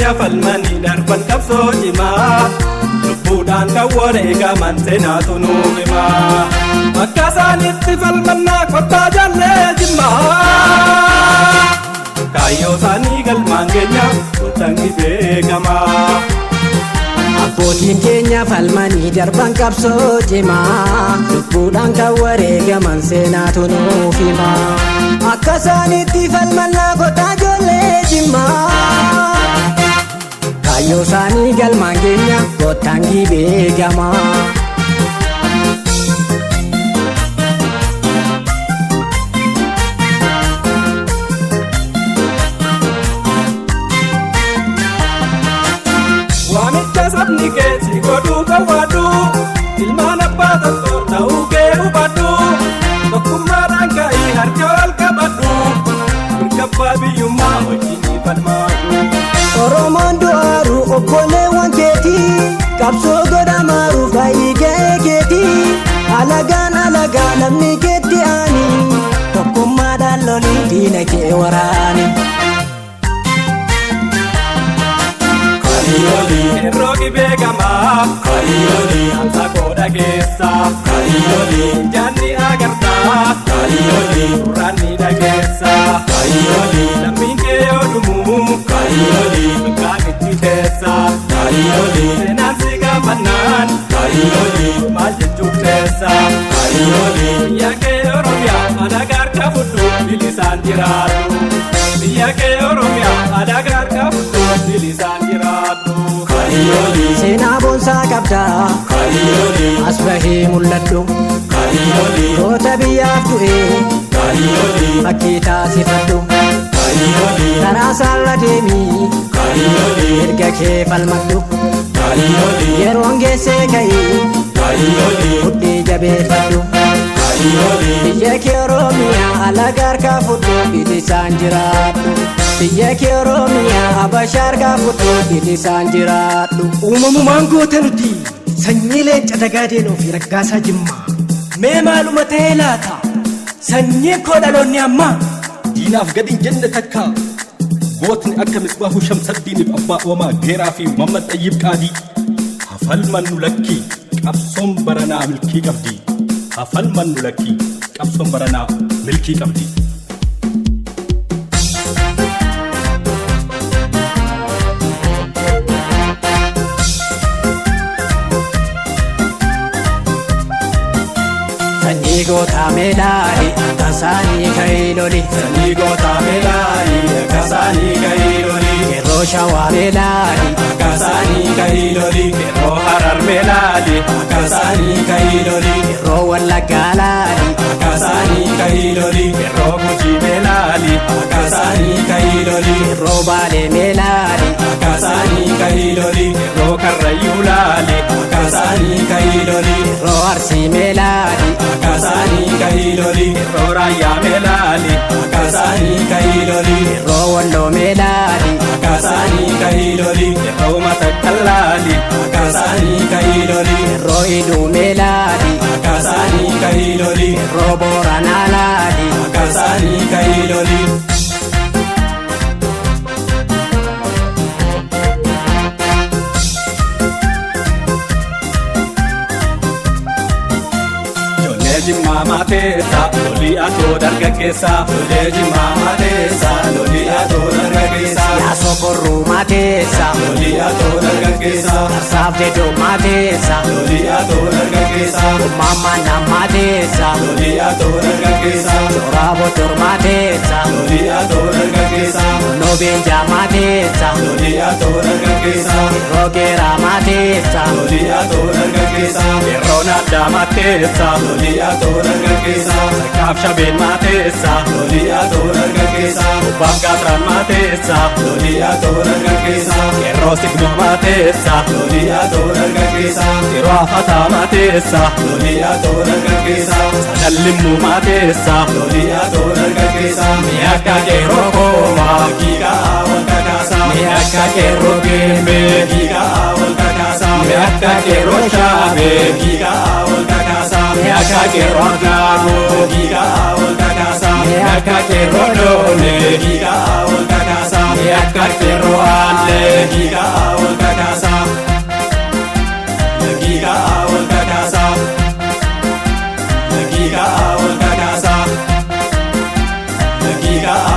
keenya falmanii darban qabsoo cimaa lubbuudhaan kan wareegaman seenaatu nuuf himaa akka isaanitti falmannaa kottaa jallee jimmaa kaayyoo isaanii galmaan keenya kottan beekamaa. Abbootiin keenya falmanii darban qabsoo cimaa lubbuudhaan kan wareegaman seenaatu nuuf himaa akka isaanitti falmannaa kottaa jallee jimmaa kaayyoo isaanii galmaan keenya kottan beekamaa. Waamicha sabni keessa godhuu qabaadhu ilmaan abbaa tokko ta'uu kee hubadhu tokkummaadhaan ka'ii harka wal qabadhu mirga biyyummaa wajjin falmaadhu. Oromoon du'aaru obboleewwan keetii qabsoo godhamaaru fayyii ga'ee keetii alagaan alagaa namni keetti aani tokkummaadhaan lolii diina kee waraani. Rogi beekama Karioli amsa kooda keessa Karioli jaanni agartaa Karioli ranni dhageessa Karioli lammiin kee yoo dhumu Karioli bakkaatti keessa Karioli seenaan si gaafannaan Karioli maal jechuuf teessa Karioli biyya kee Oromiyaa alagaan qabudhu bilisaan jiraatu biyya kee Oromiyaa alagaan qabudhu bilisaan jiraatu. Seenaa boonsaa qabdaa Karioli as bahee mul'adhu Karioli goota biyyaaf du'ee Karioli fakkii taasifadhu Karioli karaa saala deemii Karioli erga kee falmadhu Karioli yeroon geessee ka'ii Karioli mudhii jabeeffadhu Karioli biyya kee Oromiyaa alagaa harkaa fudhu bilisaan jiraadhu biyya kee Oromiyaa habashaa harkaa fudhu bilisaan jiraadhu. Uumamumaan goote nuti sanyii leenca dagaadeenoo fi raggaasaa jimmaa mee maaluma ta'ee laata sanyii koo dhaloonni ammaa diinaaf gadi hin jenne takka gootni akka misbaahu shamsaddiiniif abbaa oomaa geeraa fi Muhammad Xayyib Qaadii hafalmannu lakkii qabsoon baranaa milkii qabdi hafalmannu lakkii qabsoon baranaa milkii qabdi. Sanyii goota meelaali akka isaanii ka'ii loli Sanyii goota meelaali akka isaanii ka'ii loli yeroo shawaa meelaali akka isaanii ka'ii loli yeroo harar meelaali akka isaanii ka'ii loli yeroo wallaggaa laali akka isaanii ka'ii loli yeroo gujii meelaali akka isaanii ka'ii loli yeroo baalee meelaali akka isaanii ka'ii loli yeroo karrayyuu laali akka isaanii ka'ii loli yeroo arsii meelaali akka isaanii ka'ii loli yeroo raayyaa meelaali akka isaanii ka'ii loli yeroo walloo meelaali akka isaanii ka'ii loli yeroo matakkalaali akka isaanii ka'ii loli yeroo hidhuu meelaali akka isaanii ka'ii loli yeroo booranaa laali akka isaanii ka'ii loli. Jimmaa mateessa lolii atoo dargaggeessa Jolee Jimmaa mateessa lolii atoo dargaggeessa yaasoo korruu mateessa lolii atoo dargaggeessa saaf jedhuu mateessa lolii atoo dargaggeessa mammaanaa mateessa lolii atoo dargaggeessa toraa botor mateessa lolii atoo dargaggeessa nobeenjaa mateessa lolii atoo dargaggeessa yeroo geeraa mateessa lolii atoo dargaggeessa yeroo naaddaa mateessa lolii atoo dargaggeessa sarkaaf shabeen mateessa lolii atoo dargaggeessa ubbaaf gaatraan mateessa lolii atoo dargaggeessa yeroo signoo mateessa lolii atoo dargaggeessa yeroo afataa mateessa lolii atoo dargaggeessa sadallimmuu mateessa lolii atoo dargaggeessa mi'akka qeerroo koomaa giigaa wal kakaasaa mi'akka qeerroo geembee giigaa wal kakaasaa mi'akka qeerroo shaabee giigaa wal kakaasaa mi'akka qeerroo giga wal kakasa miaka kerolone giga wal kakasa akka qeerroo haallee giigaa wal kakaasaa giigaa wal kakaasaa giigaa wal kakaasaa giigaa